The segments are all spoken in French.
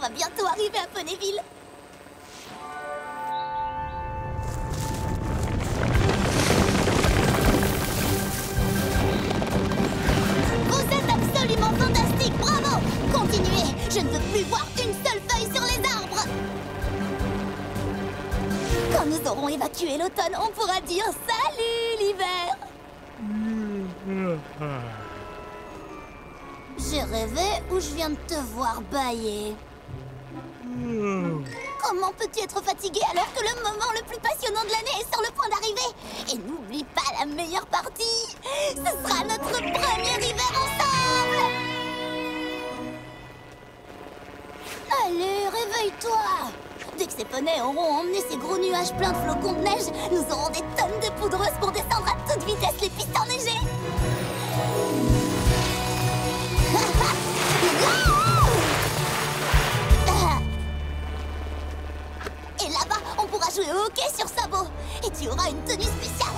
va bientôt arriver à Ponyville. Vous êtes absolument fantastique, bravo! Continuez, je ne veux plus voir une seule feuille sur les arbres. Quand nous aurons évacué l'automne, on pourra dire salut l'hiver. J'ai rêvé ou je viens de te voir bâiller? Comment peux-tu être fatigué alors que le moment le plus passionnant de l'année est sur le point d'arriver? Et n'oublie pas la meilleure partie. Ce sera notre premier hiver ensemble. Allez, réveille-toi. Dès que ces poneys auront emmené ces gros nuages pleins de flocons de neige, nous aurons des tonnes de poudreuse pour descendre à toute vitesse les pistes enneigées. Et là-bas, on pourra jouer au hockey sur sabot. Et tu auras une tenue spéciale.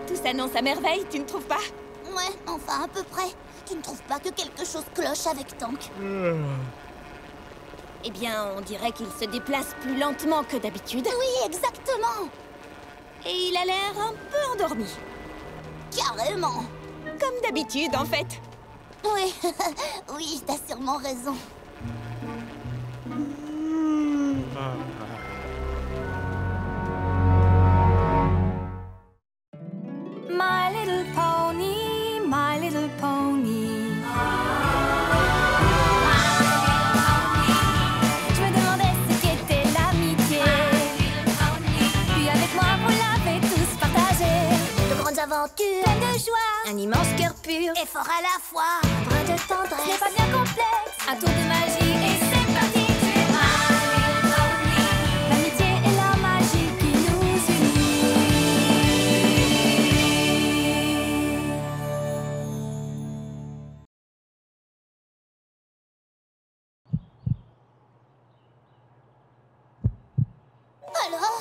Tout s'annonce à merveille, tu ne trouves pas? Ouais, enfin à peu près. Tu ne trouves pas que quelque chose cloche avec Tank? Eh bien, on dirait qu'il se déplace plus lentement que d'habitude. Oui, exactement. Et il a l'air un peu endormi. Carrément. Comme d'habitude, en fait. Oui, oui, t'as sûrement raison. My little pony, my little pony. Je me demandais ce qu'était l'amitié. Puis avec moi, vous l'avez tous partagé. De grandes aventures, Plein de joie, Un immense cœur pur. et fort à la fois, un brin de ce n'est tendresse. pas bien complexe. Un tour de magie et c'est parti. Tu es my little pony. L'amitié et la magie qui nous unit. Alors?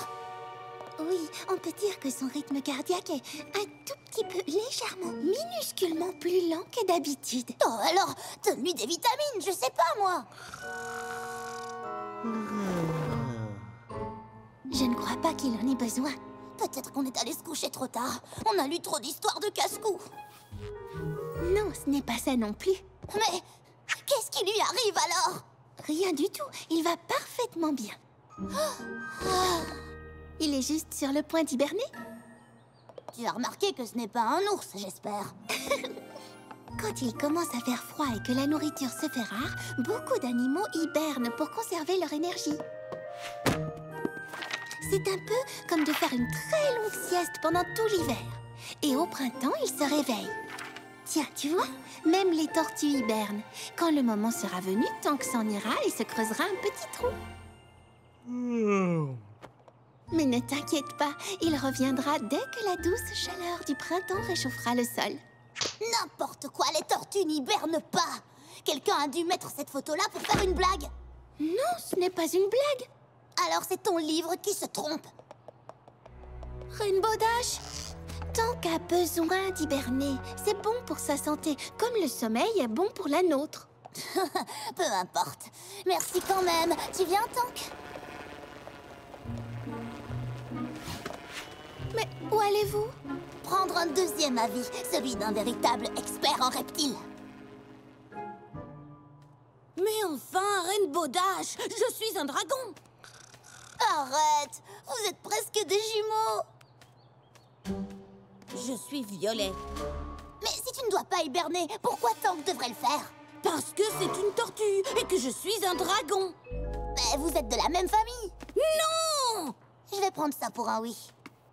Oui, on peut dire que son rythme cardiaque est un tout petit peu légèrement, minusculement plus lent que d'habitude. Oh, alors, donne-lui des vitamines, je sais pas moi. Je ne crois pas qu'il en ait besoin. Peut-être qu'on est allé se coucher trop tard. On a lu trop d'histoires de casse-cou. Non, ce n'est pas ça non plus. Mais qu'est-ce qui lui arrive alors? Rien du tout, il va parfaitement bien. Il est juste sur le point d'hiberner. Tu as remarqué que ce n'est pas un ours, j'espère. Quand il commence à faire froid et que la nourriture se fait rare, beaucoup d'animaux hibernent pour conserver leur énergie. C'est un peu comme de faire une très longue sieste pendant tout l'hiver. Et au printemps, ils se réveillent. Tiens, tu vois, même les tortues hibernent. Quand le moment sera venu, Tank s'en ira et se creusera un petit trou. Mais ne t'inquiète pas, il reviendra dès que la douce chaleur du printemps réchauffera le sol. N'importe quoi, les tortues n'hibernent pas. Quelqu'un a dû mettre cette photo-là pour faire une blague. Non, ce n'est pas une blague. Alors c'est ton livre qui se trompe. Rainbow Dash, Tank a besoin d'hiberner. C'est bon pour sa santé, comme le sommeil est bon pour la nôtre. Peu importe. Merci quand même. Tu viens, Tank? Mais où allez-vous? Prendre un deuxième avis, celui d'un véritable expert en reptiles. Mais enfin, Rainbow Dash, je suis un dragon. Arrête! Vous êtes presque des jumeaux! Je suis violet. Mais si tu ne dois pas hiberner, pourquoi Tank devrait le faire? Parce que c'est une tortue et que je suis un dragon. Mais vous êtes de la même famille! Non! Je vais prendre ça pour un oui.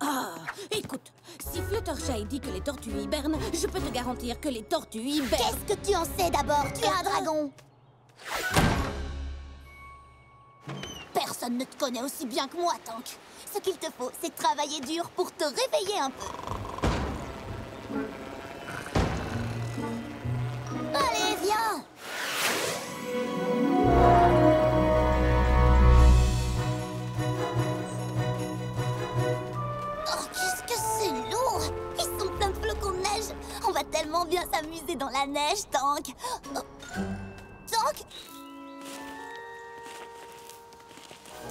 Ah, écoute, si Fluttershy dit que les tortues hibernent, je peux te garantir que les tortues hibernent. Qu'est-ce que tu en sais d'abord? Tu es un dragon! Personne ne te connaît aussi bien que moi, Tank. Ce qu'il te faut, c'est travailler dur pour te réveiller un peu. Allez, viens! Oh, qu'est-ce que tellement bien s'amuser dans la neige, Tank. Oh. Tank?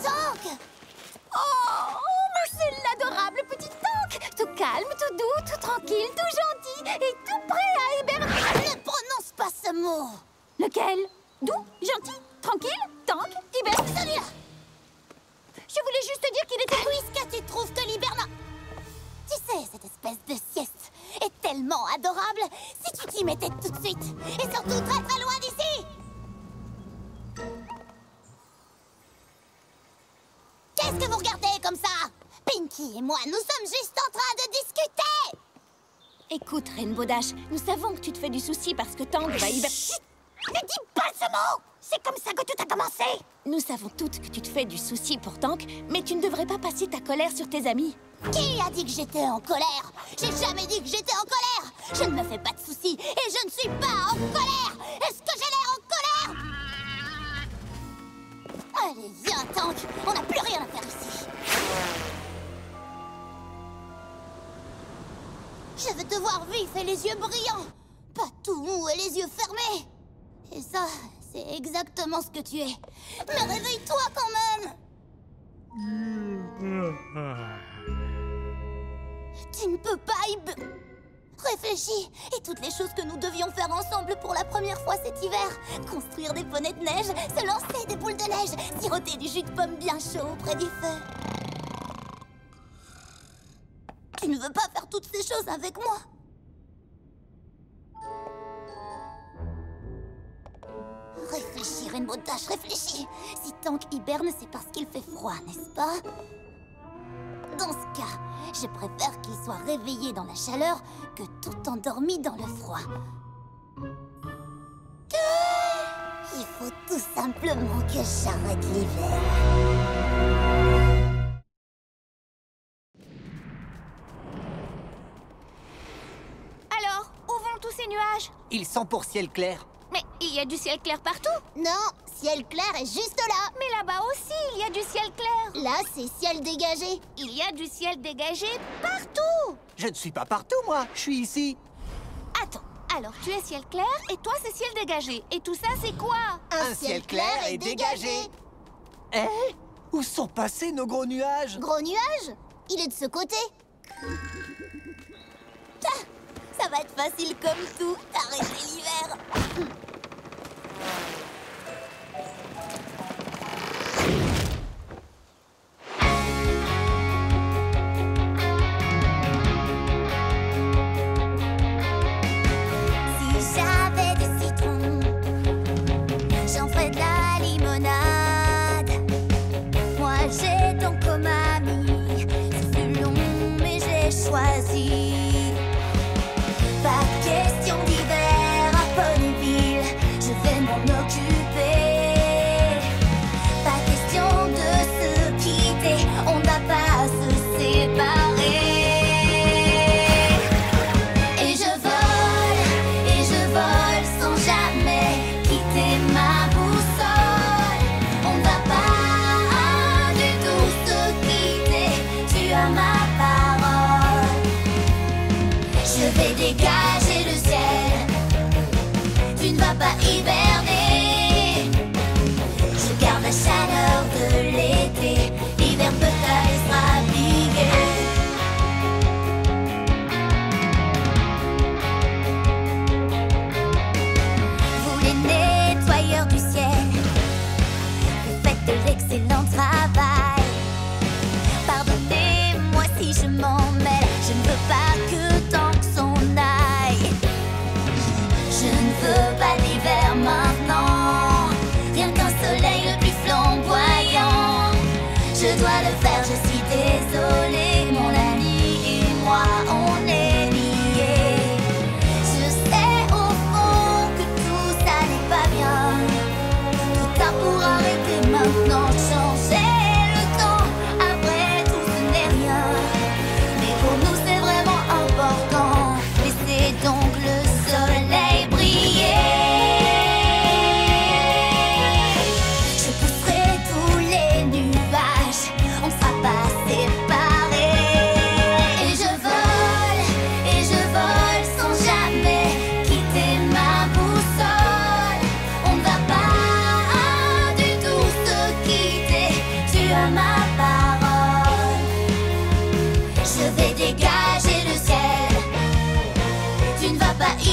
Tank! Oh, mais c'est l'adorable petit Tank! Tout calme, tout doux, tout tranquille, tout gentil et tout prêt à hiberner. Ne prononce pas ce mot! Lequel? Doux, gentil, tranquille, Tank, hiberne. Celui-là! Je voulais juste te dire qu'il était... Puisque tu trouves que l'hibernat... Tu sais, cette espèce de sieste est tellement adorable si tu t'y mettais tout de suite. Et surtout très très loin d'ici. Qu'est-ce que vous regardez comme ça? Pinky et moi, nous sommes juste en train de discuter. Écoute, Rainbow Dash, nous savons que tu te fais du souci parce que Tank va hiberner... Chut! Ne dis pas ce mot! C'est comme ça que tout a commencé. Nous savons toutes que tu te fais du souci pour Tank, mais tu ne devrais pas passer ta colère sur tes amis. Qui a dit que j'étais en colère? J'ai jamais dit que j'étais en colère. Je ne me fais pas de soucis et je ne suis pas en colère. Est-ce que j'ai l'air en colère? Allez, viens, Tank. On n'a plus rien à faire ici. Je veux te voir vif et les yeux brillants. Pas tout mou et les yeux fermés. Et ça, c'est exactement ce que tu es. Mais réveille-toi quand même. Tu ne peux pas Réfléchis. Et toutes les choses que nous devions faire ensemble pour la première fois cet hiver. Construire des poneys de neige, se lancer des boules de neige, siroter du jus de pomme bien chaud près du feu. Tu ne veux pas faire toutes ces choses avec moi? Réfléchis, Rainbow Dash, réfléchis. Si Tank hiberne, c'est parce qu'il fait froid, n'est-ce pas? Dans ce cas, je préfère qu'il soit réveillé dans la chaleur que tout endormi dans le froid. Il faut tout simplement que j'arrête l'hiver. Alors, où vont tous ces nuages? Ils sont pour ciel clair. Mais il y a du ciel clair partout. Non, ciel clair est juste là. Mais là-bas aussi, il y a du ciel clair. Là, c'est ciel dégagé. Il y a du ciel dégagé partout. Je ne suis pas partout, moi. Je suis ici. Attends, alors tu es ciel clair et toi c'est ciel dégagé. Et tout ça, c'est quoi? Un ciel clair et dégagé. Eh? Où sont passés nos gros nuages? Gros nuage? Il est de ce côté. Ah, ça va être facile comme tout, d'arrêter l'hiver. Si j'avais des citrons, j'en ferais de la limonade. Moi j'ai donc comme ami, c'est plus long mais j'ai choisi. Pas question d'hiver à Ponyville, je vais m'en occuper. Pas question de se quitter, on n'a pas à se séparer. Et je vole sans jamais quitter ma boussole. On ne va pas du tout se quitter, tu as ma parole. Je vais dégager le ciel, tu ne vas pas hiberner. Je garde la chaleur de l'été, l'hiver peut aller se rabiguer. Vous les nettoyeurs du ciel, vous faites de l'excellent travail. Pardonnez-moi si je m'en mêle, je ne veux pas que Tank s'en aille. Je ne veux pas d'hiver maintenant, rien qu'un soleil le plus flamboyant. Je dois le faire, je suis désolée, mon ami et moi on est liés. Je sais au fond que tout ça n'est pas bien, tout a pour arrêter maintenant, changer le temps, après tout ce n'est rien. Mais pour nous c'est vraiment important, laissez donc le soleil briller.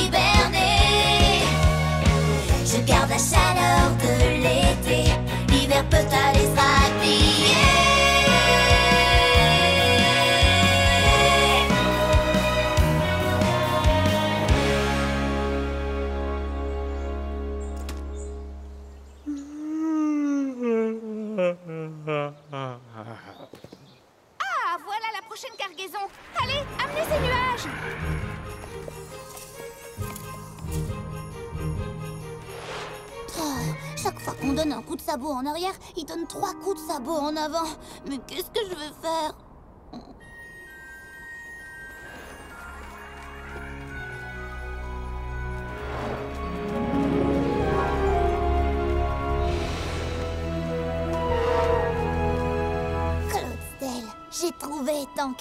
hiberner. Je garde la chaleur de l'été, l'hiver peut aller se rhabiller. Ah, voilà la prochaine cargaison. Allez, amenez ces nuages. Oh, chaque fois qu'on donne un coup de sabot en arrière, il donne 3 coups de sabot en avant. Mais qu'est-ce que je vais faire? Clodsdale, j'ai trouvé Tank.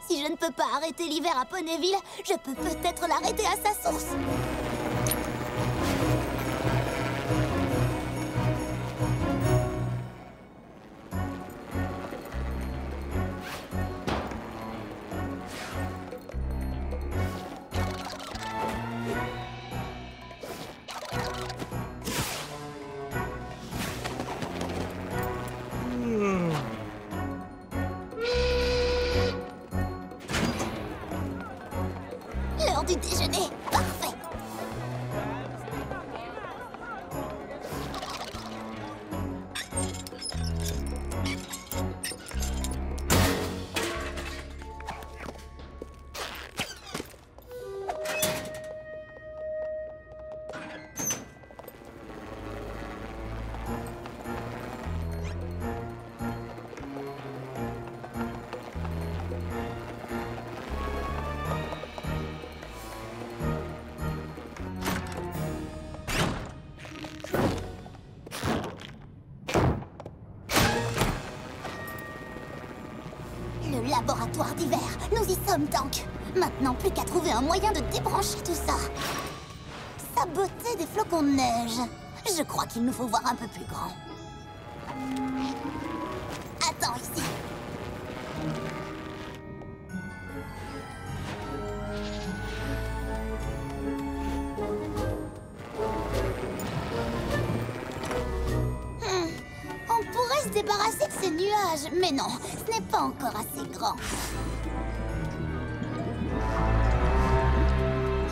Si je ne peux pas arrêter l'hiver à Ponyville, je peux peut-être l'arrêter à sa source. L'heure du déjeuner, parfait. Le laboratoire d'hiver, nous y sommes, Tank. Maintenant, plus qu'à trouver un moyen de débrancher tout ça. Saboter des flocons de neige. Je crois qu'il nous faut voir un peu plus grand. Attends ici. On pourrait se débarrasser de ces nuages, mais non, ce n'est pas encore assez grand.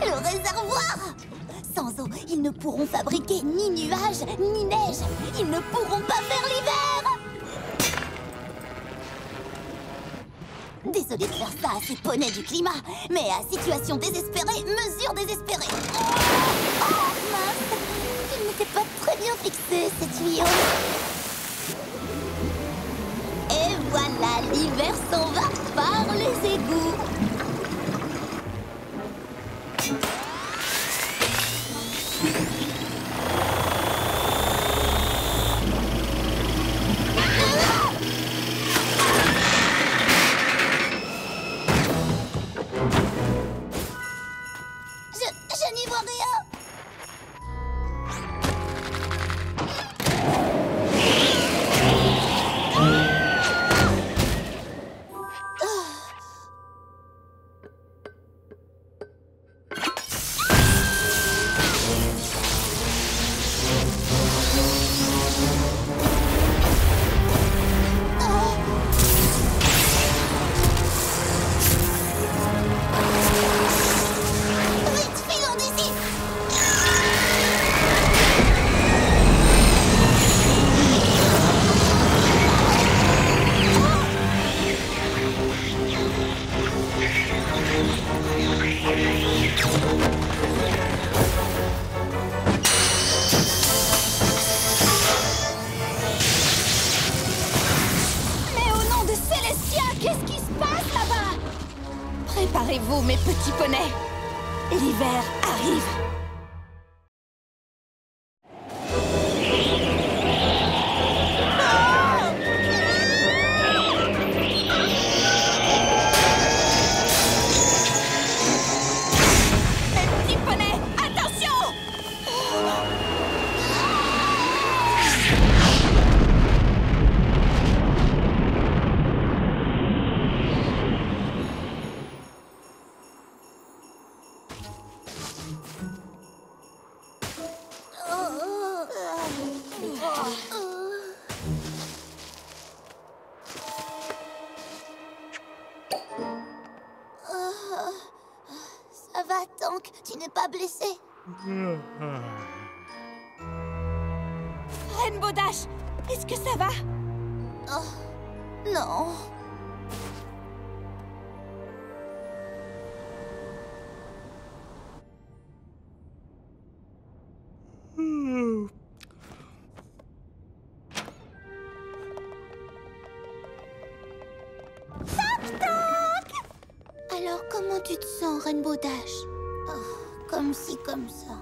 Le réservoir! Sans eau, ils ne pourront fabriquer ni nuages, ni neige. Ils ne pourront pas faire l'hiver! Désolé de faire ça à ces poneys du climat, mais à situation désespérée, mesure désespérée. Oh, mince! Il n'était pas très bien fixé, ces tuyaux. Et voilà, l'hiver s'en va par les égouts. Je n'y vois rien. Vite, filons d'ici. Mais au nom de Célestia, qu'est-ce qui se passe là-bas? Préparez-vous, mes petits poneys. L'hiver arrive. Mes petits poneys, attention! pas blessé. Rainbow Dash, est-ce que ça va? Oh, non. Alors, comment tu te sens, Rainbow Dash? Comme ci, comme ça.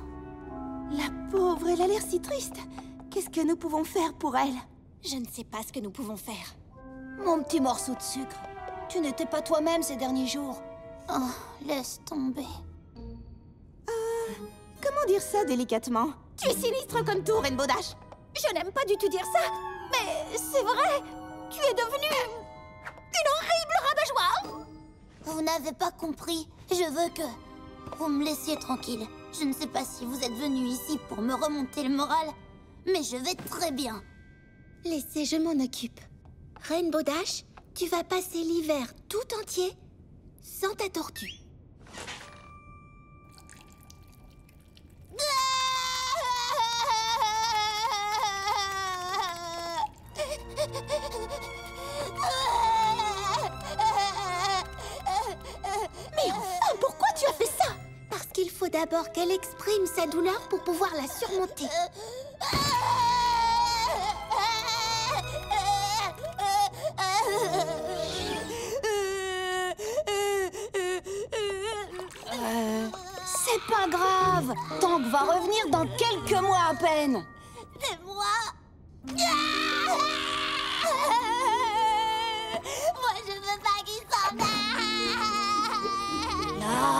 La pauvre, elle a l'air si triste. Qu'est-ce que nous pouvons faire pour elle? Je ne sais pas ce que nous pouvons faire. Mon petit morceau de sucre, tu n'étais pas toi-même ces derniers jours. Oh, laisse tomber. Comment dire ça délicatement? Tu es sinistre comme tout, Rainbow Dash. Je n'aime pas du tout dire ça, mais c'est vrai. Tu es devenue une horrible rabat-joie. Vous n'avez pas compris. Je veux que vous me laissiez tranquille. Je ne sais pas si vous êtes venu ici pour me remonter le moral, mais je vais très bien. Laissez, je m'en occupe. Rainbow Dash, tu vas passer l'hiver tout entier sans ta tortue. Mais enfin, pourquoi tu as fait ça? Parce qu'il faut d'abord qu'elle exprime sa douleur pour pouvoir la surmonter. C'est pas grave. Tank va revenir dans quelques mois à peine. C'est moi. Moi, je veux pas qu'il s'en aille.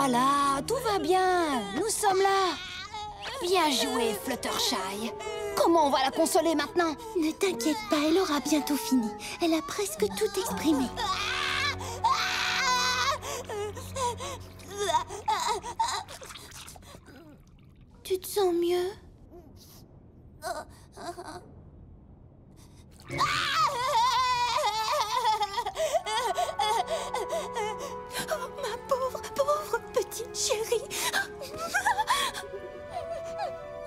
Là, tout va bien. Nous sommes là. Bien joué, Fluttershy. Comment on va la consoler maintenant? Ne t'inquiète pas, elle aura bientôt fini. Elle a presque tout exprimé. Tu te sens mieux? Oh, ma pauvre petite chérie.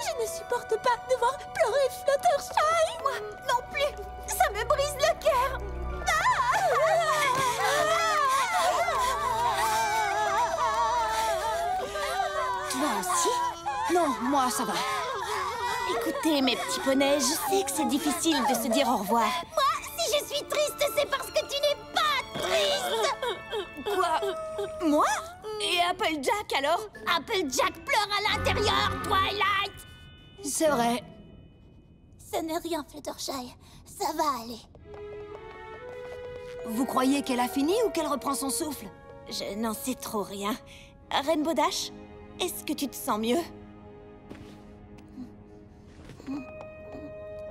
Je ne supporte pas de voir pleurer Fluttershy. Moi non plus. Ça me brise le cœur. Toi aussi? Non, moi, ça va. Écoutez, mes petits poneys, je sais que c'est difficile de se dire au revoir. Moi, si je suis triste, c'est parce que tu n'es pas triste. Quoi? Moi? Et Applejack, alors? Applejack pleure à l'intérieur, Twilight. C'est vrai. Ce n'est rien, Fluttershy. Ça va aller. Vous croyez qu'elle a fini ou qu'elle reprend son souffle? Je n'en sais trop rien. Rainbow Dash, est-ce que tu te sens mieux?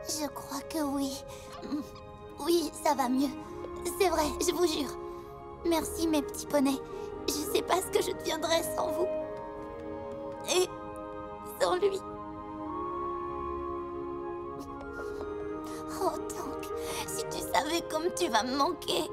Je crois que oui. Oui, ça va mieux. C'est vrai, je vous jure. Merci, mes petits poneys. Je sais pas ce que je deviendrais sans vous. Et sans lui. Oh, Tank, si tu savais comme tu vas me manquer.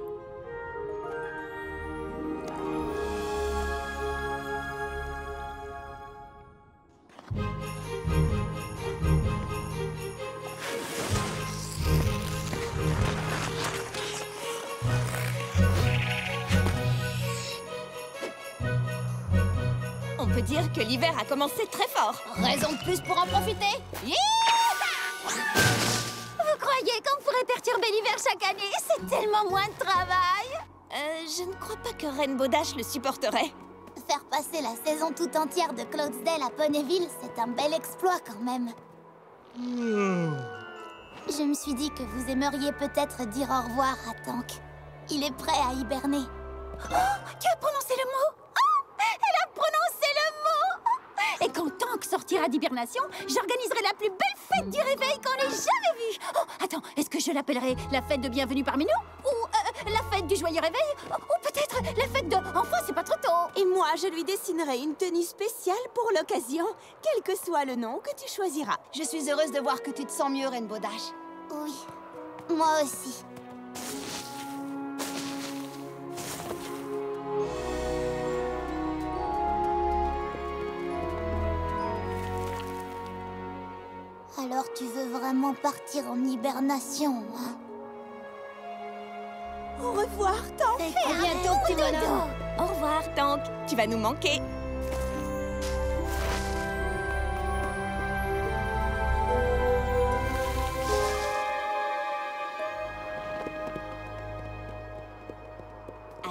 On peut dire que l'hiver a commencé très fort. Raison de plus pour en profiter. Vous croyez qu'on pourrait perturber l'hiver chaque année? C'est tellement moins de travail. Je ne crois pas que Rainbow Dash le supporterait. Faire passer la saison tout entière de Cloudsdale à Ponyville, c'est un bel exploit quand même. Je me suis dit que vous aimeriez peut-être dire au revoir à Tank. Il est prêt à hiberner. Oh, tu as prononcé le mot? Oh, elle a prononcé le mot! Et quand Tank sortira d'hibernation, j'organiserai la plus belle fête du réveil qu'on ait jamais vue. Oh, attends, est-ce que je l'appellerai la fête de bienvenue parmi nous? Ou la fête du joyeux réveil? Ou peut-être la fête de enfant, c'est pas trop tôt? Et moi, je lui dessinerai une tenue spéciale pour l'occasion, quel que soit le nom que tu choisiras. Je suis heureuse de voir que tu te sens mieux, Rainbow Dash. Oui, moi aussi. Alors tu veux vraiment partir en hibernation, hein? Au revoir, Tank. À bientôt, petit bonhomme. Au revoir, Tank. Tu vas nous manquer.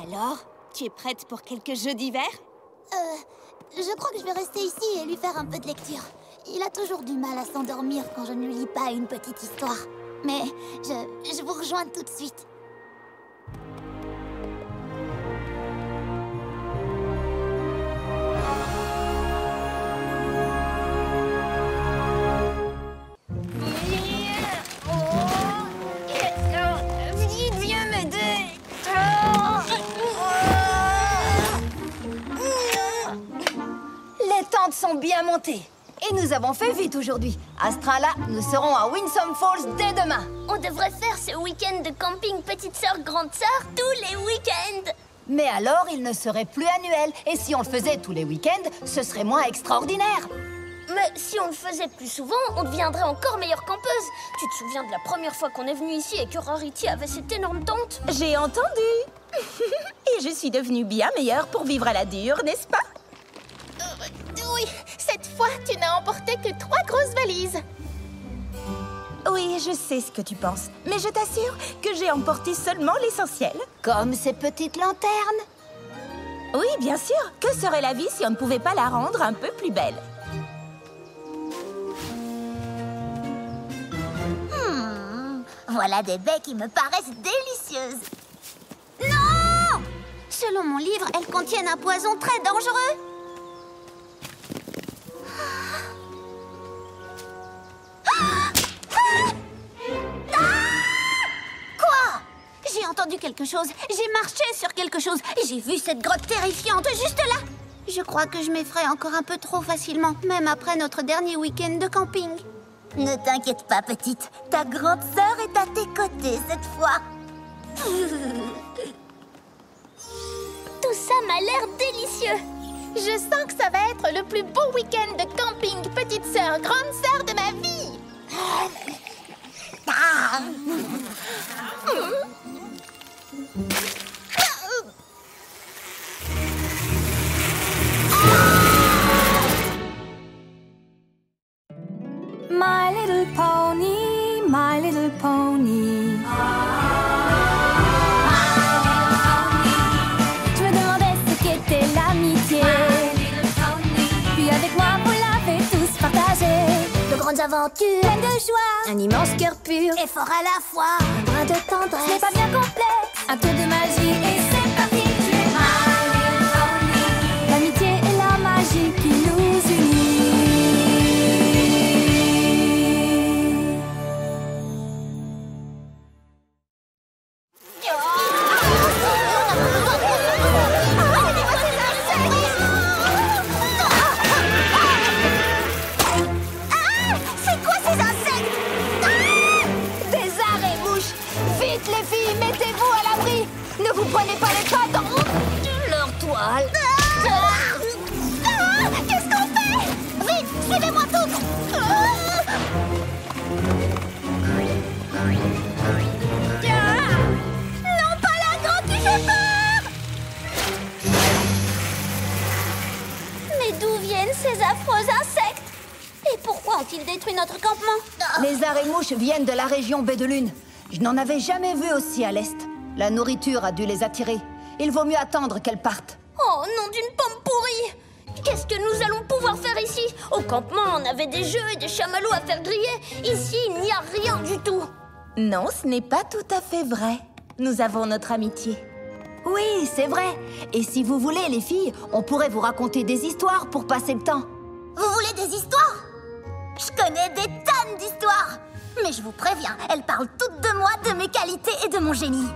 Alors, tu es prête pour quelques jeux d'hiver? Je crois que je vais rester ici et lui faire un peu de lecture. Il a toujours du mal à s'endormir quand je ne lui lis pas une petite histoire. Mais je vous rejoins tout de suite. Viens m'aider. Les tentes sont bien montées. Et nous avons fait vite aujourd'hui. Astrala, nous serons à Winsome Falls dès demain. On devrait faire ce week-end de camping petite sœur, grande sœur tous les week-ends. Mais alors, il ne serait plus annuel. Et si on le faisait tous les week-ends, ce serait moins extraordinaire. Mais si on le faisait plus souvent, on deviendrait encore meilleure campeuse. Tu te souviens de la première fois qu'on est venu ici et que Rarity avait cette énorme tente? J'ai entendu. Et je suis devenue bien meilleure pour vivre à la dure, n'est-ce pas? Oui, cette fois, tu n'as emporté que 3 grosses valises. Oui, je sais ce que tu penses. Mais je t'assure que j'ai emporté seulement l'essentiel. Comme ces petites lanternes. Oui, bien sûr. Que serait la vie si on ne pouvait pas la rendre un peu plus belle? Voilà des baies qui me paraissent délicieuses. Non! Selon mon livre, elles contiennent un poison très dangereux. Quoi? J'ai entendu quelque chose. J'ai marché sur quelque chose. Et j'ai vu cette grotte terrifiante juste là. Je crois que je m'effraie encore un peu trop facilement, même après notre dernier week-end de camping. Ne t'inquiète pas, petite. Ta grande sœur est à tes côtés cette fois. Tout ça m'a l'air délicieux. Je sens que ça va être le plus beau week-end de camping petite sœur, grande sœur de ma vie. My little pony, my little pony. Je me demandais ce qu'était l'amitié. Puis avec moi, vous l'avez tous partagé. De grandes aventures, Pleine de joie, un immense cœur pur. et fort à la fois. Un brin de Ce n'est tendresse. pas bien complexe, un tour de magie et c'est parti. Tu es my little pony. L'amitié et la magie qui nous unit. C'est quoi ces insectes? Des araignées-mouches. Vite, les filles, mettez-vous à l'abri. Ne vous prenez pas les pattes dans leur toile. Qu'est-ce qu'on fait? Vite, suivez-moi toutes. Non, pas la grande qui fait peur. Mais d'où viennent ces affreux insectes? Et pourquoi ont-ils détruit notre campement? Les araignées-mouches viennent de la région Baie de Lune. Je n'en avais jamais vu aussi à l'est. La nourriture a dû les attirer. Il vaut mieux attendre qu'elles partent. Oh, nom d'une pomme pourrie! Qu'est-ce que nous allons pouvoir faire ici? Au campement, on avait des jeux et des chamallows à faire griller. Ici, il n'y a rien du tout. Non, ce n'est pas tout à fait vrai. Nous avons notre amitié. Oui, c'est vrai. Et si vous voulez, les filles, on pourrait vous raconter des histoires pour passer le temps. Vous voulez des histoires? Je connais des tonnes d'histoires. Mais je vous préviens, elles parlent toutes de moi, de mes qualités et de mon génie.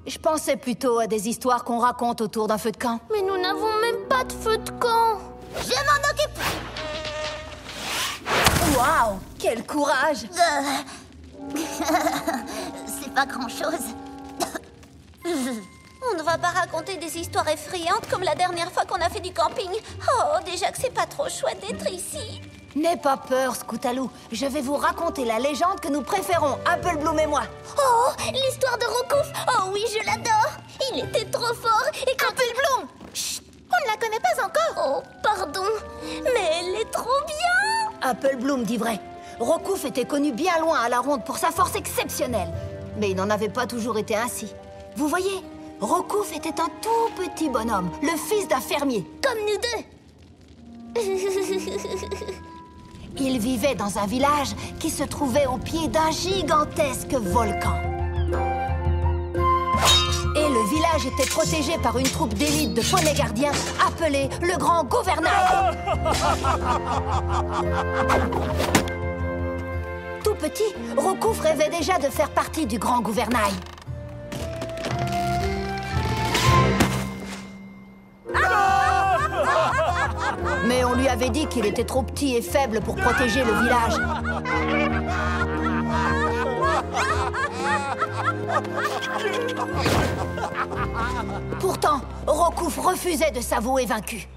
Je pensais plutôt à des histoires qu'on raconte autour d'un feu de camp. Mais nous n'avons même pas de feu de camp. Je m'en occupe. Waouh, quel courage! C'est pas grand-chose. On ne va pas raconter des histoires effrayantes comme la dernière fois qu'on a fait du camping. Oh, déjà que c'est pas trop chouette d'être ici. N'aie pas peur, Scootaloo. Je vais vous raconter la légende que nous préférons, Apple Bloom et moi. Oh, l'histoire de Rokouf. Oh oui, je l'adore. Il était trop fort. Et quand Apple Bloom. Chut, on ne la connaît pas encore. Oh, pardon. Mais elle est trop bien. Apple Bloom dit vrai. Rokouf était connu bien loin à la ronde pour sa force exceptionnelle. Mais il n'en avait pas toujours été ainsi. Vous voyez, Rokouf était un tout petit bonhomme, le fils d'un fermier. Comme nous deux. Il vivait dans un village qui se trouvait au pied d'un gigantesque volcan. Et le village était protégé par une troupe d'élite de poneys gardiens appelée le Grand Gouvernail. Tout petit, Rokouf rêvait déjà de faire partie du Grand Gouvernail. Mais on lui avait dit qu'il était trop petit et faible pour protéger le village. Pourtant, Rokouf refusait de s'avouer vaincu.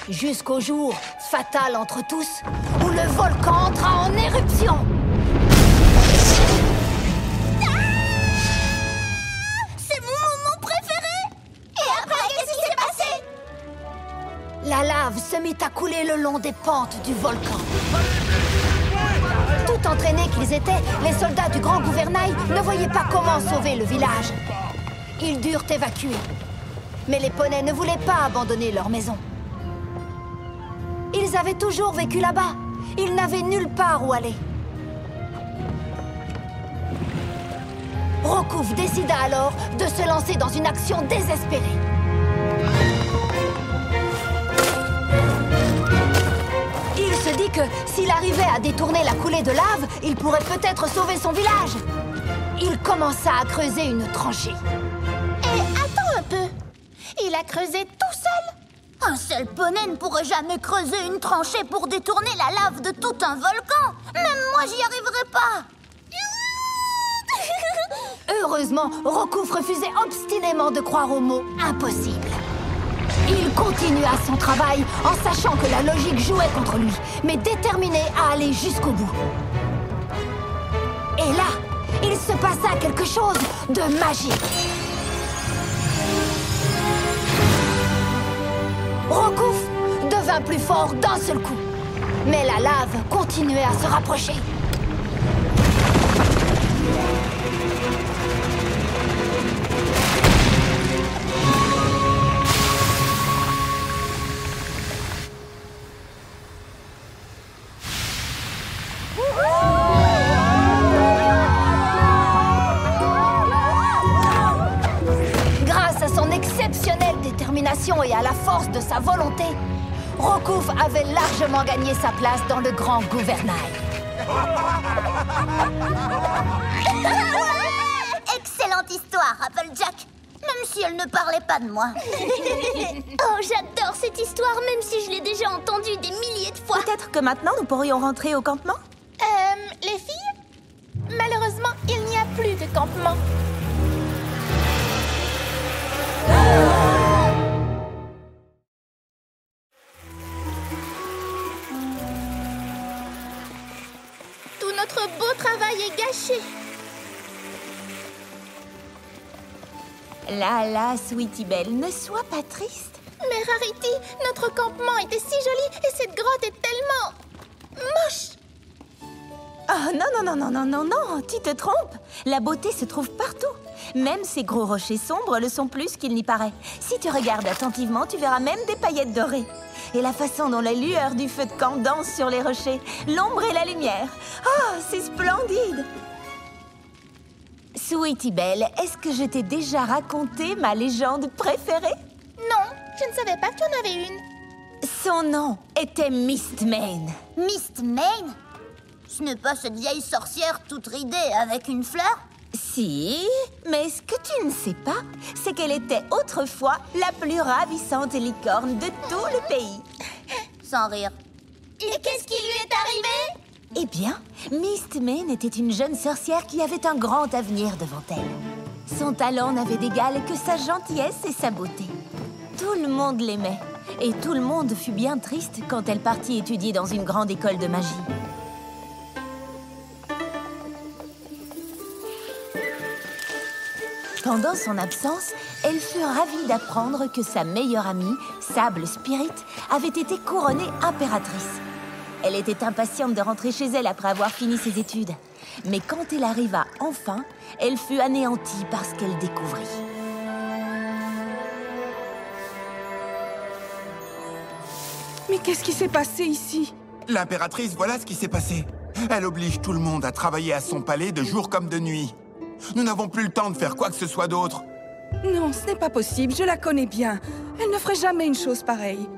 Jusqu'au jour, fatal entre tous, où le volcan entra en éruption. La lave se mit à couler le long des pentes du volcan. Tout entraînés qu'ils étaient, les soldats du Grand Gouvernail ne voyaient pas comment sauver le village. Ils durent évacuer. Mais les poneys ne voulaient pas abandonner leur maison. Ils avaient toujours vécu là-bas. Ils n'avaient nulle part où aller. Rokouf décida alors de se lancer dans une action désespérée. Il se dit que s'il arrivait à détourner la coulée de lave, il pourrait peut-être sauver son village. Il commença à creuser une tranchée. Et attends un peu. Il a creusé tout seul. Un seul poney ne pourrait jamais creuser une tranchée pour détourner la lave de tout un volcan. Même moi, j'y arriverais pas. Heureusement, Rokouf refusait obstinément de croire au mot « impossible ». Il continua son travail en sachant que la logique jouait contre lui, mais déterminé à aller jusqu'au bout. Et là, il se passa quelque chose de magique. Rokouf devint plus fort d'un seul coup, mais la lave continuait à se rapprocher. Et à la force de sa volonté, Rokouf avait largement gagné sa place dans le Grand Gouvernail. Excellente histoire, Applejack. Même si elle ne parlait pas de moi. Oh, j'adore cette histoire, même si je l'ai déjà entendue des milliers de fois. Peut-être que maintenant, nous pourrions rentrer au campement? Les filles? Malheureusement, il n'y a plus de campement. Tout notre beau travail est gâché. Là, Sweetie Belle, ne sois pas triste. Mais Rarity, notre campement était si joli et cette grotte est tellement... moche. Oh non, tu te trompes. La beauté se trouve partout. Même ces gros rochers sombres le sont plus qu'il n'y paraît. Si tu regardes attentivement, tu verras même des paillettes dorées. Et la façon dont la lueur du feu de camp danse sur les rochers, l'ombre et la lumière. Oh, c'est splendide. Sweetie Belle, est-ce que je t'ai déjà raconté ma légende préférée? Non, je ne savais pas que tu en avais une. Son nom était Mistmane. Mistmane? Ce n'est pas cette vieille sorcière toute ridée avec une fleur? Si, mais ce que tu ne sais pas, c'est qu'elle était autrefois la plus ravissante licorne de tout le pays. Sans rire. Et qu'est-ce qui lui est arrivé? Eh bien, Mistmane était une jeune sorcière qui avait un grand avenir devant elle. Son talent n'avait d'égal que sa gentillesse et sa beauté. Tout le monde l'aimait. Et tout le monde fut bien triste quand elle partit étudier dans une grande école de magie. Pendant son absence, elle fut ravie d'apprendre que sa meilleure amie, Sable Spirit, avait été couronnée impératrice. Elle était impatiente de rentrer chez elle après avoir fini ses études. Mais quand elle arriva enfin, elle fut anéantie par ce qu'elle découvrit. Mais qu'est-ce qui s'est passé ici? L'impératrice, voilà ce qui s'est passé. Elle oblige tout le monde à travailler à son palais de jour comme de nuit. Nous n'avons plus le temps de faire quoi que ce soit d'autre. Non, ce n'est pas possible, je la connais bien. Elle ne ferait jamais une chose pareille.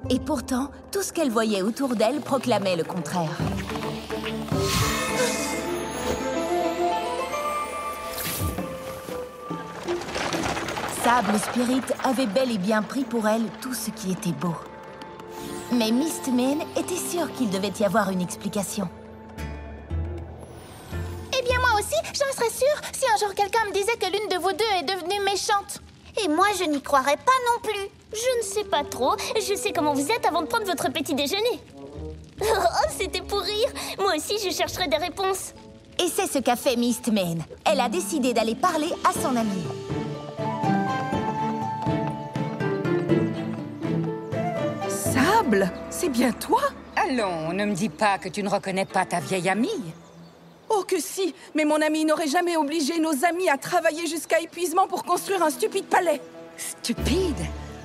Et pourtant, tout ce qu'elle voyait autour d'elle proclamait le contraire. Sable Spirit avait bel et bien pris pour elle tout ce qui était beau. Mais Mistmane était sûre qu'il devait y avoir une explication. Eh bien, moi aussi, j'en serais sûre si un jour quelqu'un me disait que l'une de vous deux est devenue méchante. Et moi, je n'y croirais pas non plus. Je ne sais pas trop. Je sais comment vous êtes avant de prendre votre petit déjeuner. Oh, c'était pour rire. Moi aussi, je chercherai des réponses. Et c'est ce qu'a fait Mistmane. Elle a décidé d'aller parler à son amie. Sable, c'est bien toi? Allons, ne me dis pas que tu ne reconnais pas ta vieille amie. Oh que si, mais mon ami n'aurait jamais obligé nos amis à travailler jusqu'à épuisement pour construire un stupide palais. Stupide?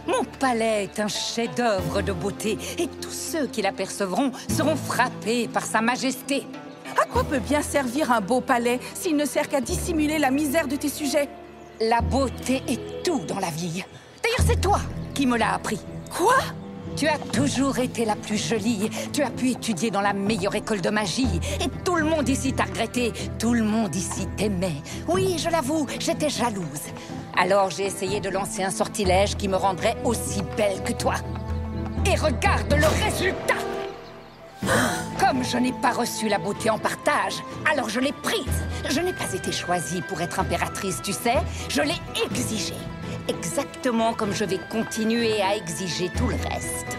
Mon palais est un chef-d'œuvre de beauté et tous ceux qui l'apercevront seront frappés par sa majesté. À quoi peut bien servir un beau palais s'il ne sert qu'à dissimuler la misère de tes sujets? La beauté est tout dans la vie. D'ailleurs, c'est toi qui me l'as appris. Quoi? Tu as toujours été la plus jolie. Tu as pu étudier dans la meilleure école de magie. Et tout le monde ici t'a regretté. Tout le monde ici t'aimait. Oui, je l'avoue, j'étais jalouse. Alors j'ai essayé de lancer un sortilège qui me rendrait aussi belle que toi. Et regarde le résultat! Comme je n'ai pas reçu la beauté en partage, alors je l'ai prise. Je n'ai pas été choisie pour être impératrice, tu sais. Je l'ai exigée. Exactement comme je vais continuer à exiger tout le reste.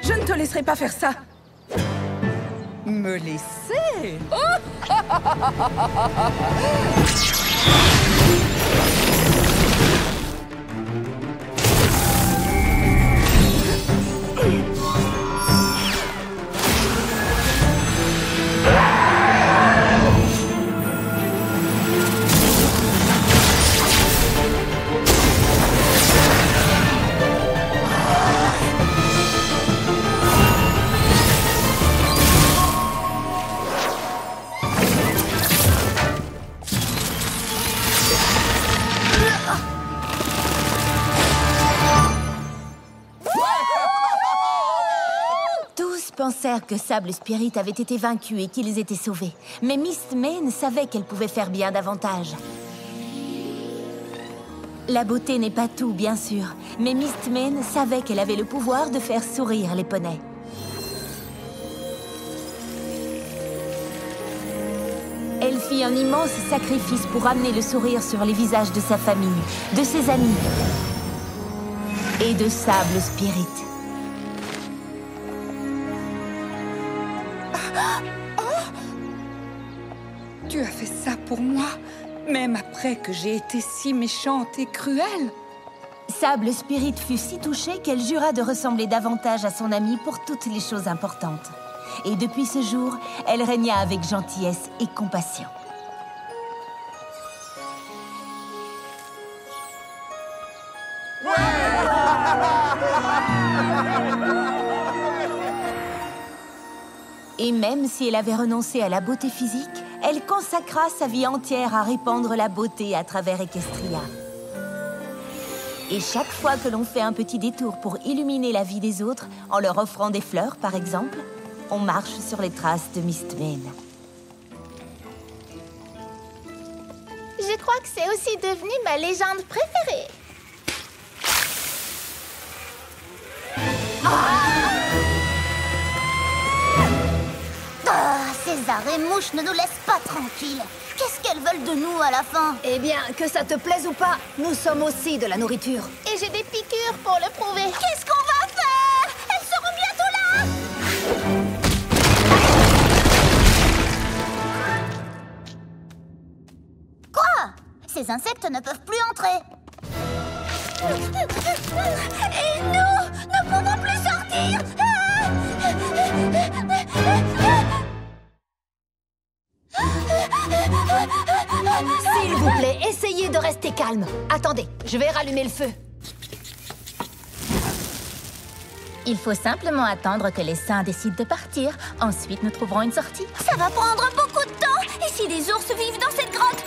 Je ne te laisserai pas faire ça. Me laisser? Pensèrent que Sable Spirit avait été vaincu et qu'ils étaient sauvés. Mais Mistmane savait qu'elle pouvait faire bien davantage. La beauté n'est pas tout, bien sûr, mais Mistmane savait qu'elle avait le pouvoir de faire sourire les poneys. Elle fit un immense sacrifice pour amener le sourire sur les visages de sa famille, de ses amis et de Sable Spirit. Tu as fait ça pour moi, même après que j'ai été si méchante et cruelle. Sable Spirit fut si touchée qu'elle jura de ressembler davantage à son amie pour toutes les choses importantes. Et depuis ce jour, elle régna avec gentillesse et compassion. Et même si elle avait renoncé à la beauté physique, elle consacra sa vie entière à répandre la beauté à travers Equestria. Et chaque fois que l'on fait un petit détour pour illuminer la vie des autres, en leur offrant des fleurs, par exemple, on marche sur les traces de Mistmane. Je crois que c'est aussi devenu ma légende préférée. César et Mouche ne nous laissent pas tranquilles. Qu'est-ce qu'elles veulent de nous à la fin? Eh bien, que ça te plaise ou pas, nous sommes aussi de la nourriture. Et j'ai des piqûres pour le prouver. Qu'est-ce qu'on les insectes ne peuvent plus entrer. Et nous ne pouvons plus sortir. S'il vous plaît, essayez de rester calme. Attendez, je vais rallumer le feu. Il faut simplement attendre que les saints décident de partir. Ensuite, nous trouverons une sortie. Ça va prendre beaucoup de temps. Et si les ours vivent dans cette grotte?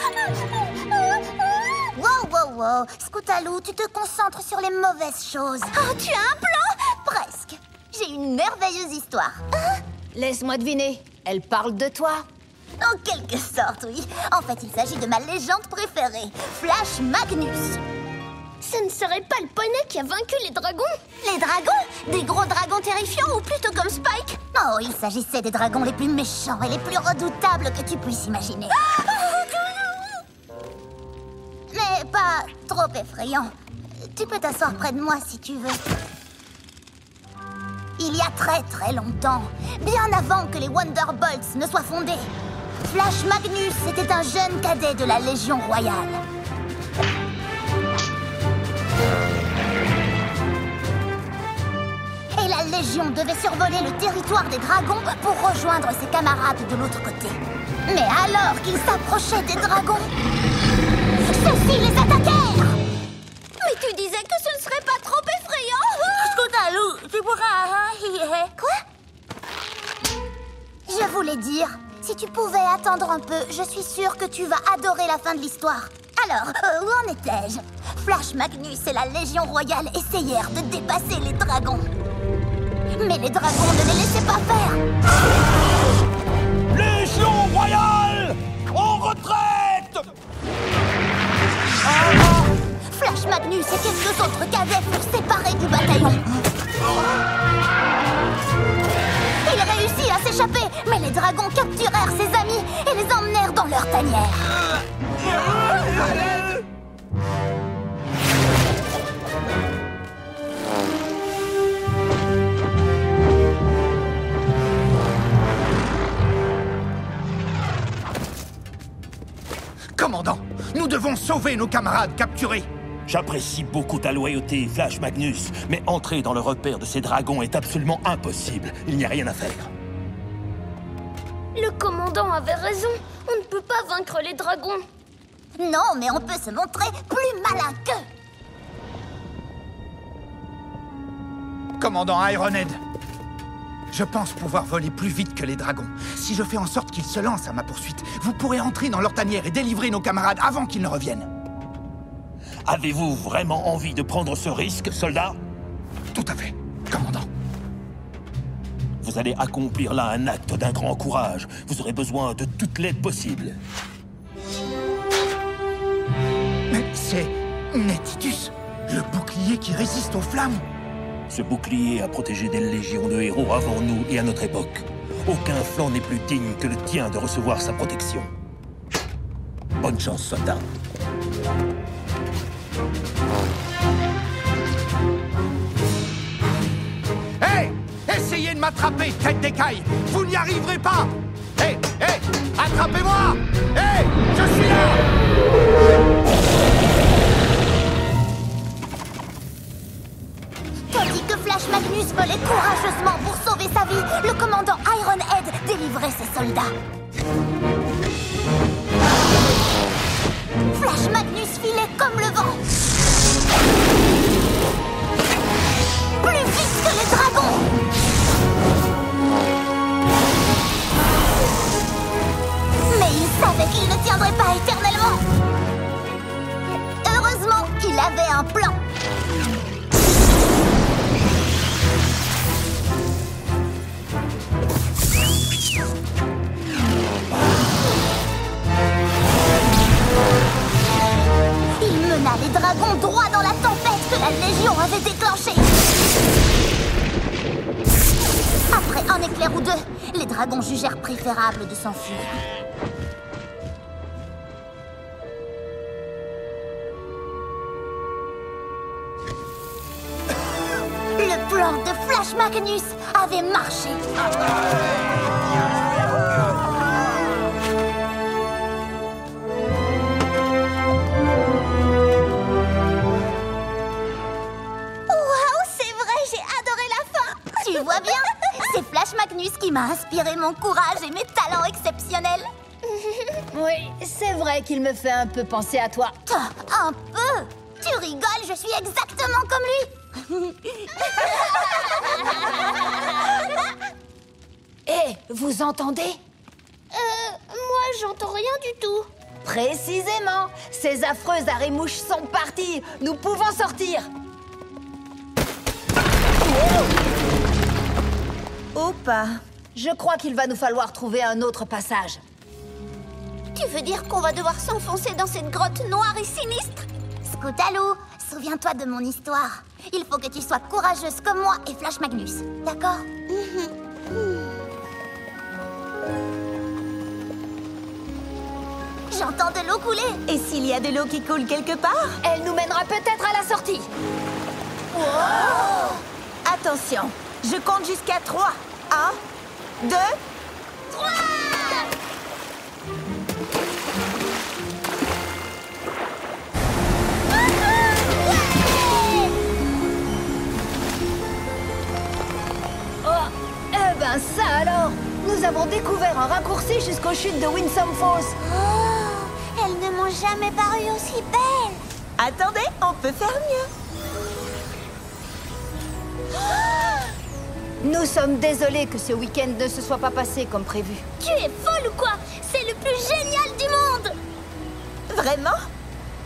Wow. Scootaloo, tu te concentres sur les mauvaises choses. Oh, tu as un plan? Presque. J'ai une merveilleuse histoire. Laisse-moi deviner, elle parle de toi. En quelque sorte, oui. En fait, il s'agit de ma légende préférée, Flash Magnus. Ce ne serait pas le poney qui a vaincu les dragons? Les dragons? Des gros dragons terrifiants ou plutôt comme Spike? Oh, il s'agissait des dragons les plus méchants et les plus redoutables que tu puisses imaginer. Mais pas trop effrayant. Tu peux t'asseoir près de moi si tu veux. Il y a très longtemps, bien avant que les Wonderbolts ne soient fondés, Flash Magnus était un jeune cadet de la Légion Royale. Et la Légion devait survoler le territoire des dragons pour rejoindre ses camarades de l'autre côté. Mais alors qu'ils s'approchaient des dragons, ceux-ci les attaquèrent! Mais tu disais que ce ne serait pas trop effrayant. Scootaloo, tu pourras... Quoi? Je voulais dire, si tu pouvais attendre un peu, je suis sûre que tu vas adorer la fin de l'histoire. Alors, où en étais-je? Flash Magnus et la Légion Royale essayèrent de dépasser les dragons. Mais les dragons ne les laissaient pas faire. Légion Royale! En retraite! Flash Magnus et quelques autres cadets furent séparés du bataillon. Il réussit à s'échapper, mais les dragons capturèrent ses amis et les emmenèrent dans leur tanière. Commandant, nous devons sauver nos camarades capturés. J'apprécie beaucoup ta loyauté, Flash Magnus, mais entrer dans le repère de ces dragons est absolument impossible. Il n'y a rien à faire. Le commandant avait raison. On ne peut pas vaincre les dragons. Non, mais on peut se montrer plus malin qu'eux. Commandant Ironhead, je pense pouvoir voler plus vite que les dragons. Si je fais en sorte qu'ils se lancent à ma poursuite, vous pourrez entrer dans leur tanière et délivrer nos camarades avant qu'ils ne reviennent. Avez-vous vraiment envie de prendre ce risque, soldat? Tout à fait, commandant. Vous allez accomplir là un acte d'un grand courage. Vous aurez besoin de toute l'aide possible. Mais c'est Netitus, le bouclier qui résiste aux flammes. Ce bouclier a protégé des légions de héros avant nous et à notre époque. Aucun flanc n'est plus digne que le tien de recevoir sa protection. Bonne chance, soldat. Hé! Essayez de m'attraper, tête d'écaille! Vous n'y arriverez pas! Hé! Attrapez-moi! Hé! Je suis là! Tandis que Flash Magnus volait courageusement pour sauver sa vie, le commandant Ironhead délivrait ses soldats. Flash Magnus filait comme le vent. Plus vite que les dragons. Mais il savait qu'il ne tiendrait pas éternellement. Heureusement qu'il avait un plan. Il mena les dragons droit dans la tempête que la Légion avait déclenchée. Après un éclair ou deux, les dragons jugèrent préférable de s'enfuir. Le plan de Flash Magnus avait marché. Tu vois bien, c'est Flash Magnus qui m'a inspiré mon courage et mes talents exceptionnels. Oui, c'est vrai qu'il me fait un peu penser à toi. Un peu? Tu rigoles, je suis exactement comme lui. Hé, vous entendez? Moi, j'entends rien du tout. Précisément. Ces affreuses arrêts-mouches sont parties. Nous pouvons sortir. Ou pas. Je crois qu'il va nous falloir trouver un autre passage. Tu veux dire qu'on va devoir s'enfoncer dans cette grotte noire et sinistre? Scootaloo, souviens-toi de mon histoire. Il faut que tu sois courageuse comme moi et Flash Magnus, d'accord? J'entends de l'eau couler. Et s'il y a de l'eau qui coule quelque part, elle nous mènera peut-être à la sortie. Wow! Attention, je compte jusqu'à 3. 1, 2, 3! Eh ben ça alors! Nous avons découvert un raccourci jusqu'aux chutes de Winsome Falls. Oh, elles ne m'ont jamais paru aussi belles. Attendez, on peut faire mieux. Nous sommes désolés que ce week-end ne se soit pas passé comme prévu. Tu es folle ou quoi? C'est le plus génial du monde! Vraiment?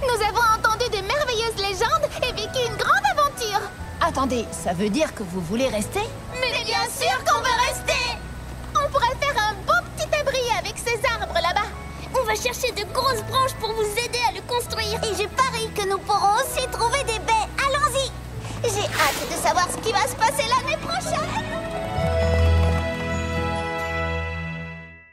Nous avons entendu de merveilleuses légendes et vécu une grande aventure. Attendez, ça veut dire que vous voulez rester? Mais bien sûr qu'on veut rester. On pourrait faire un beau petit abri avec ces arbres là-bas. On va chercher de grosses branches pour vous aider à le construire. Et je parie que nous pourrons aussi trouver des baies. Allons-y. J'ai hâte de savoir ce qui va se passer là.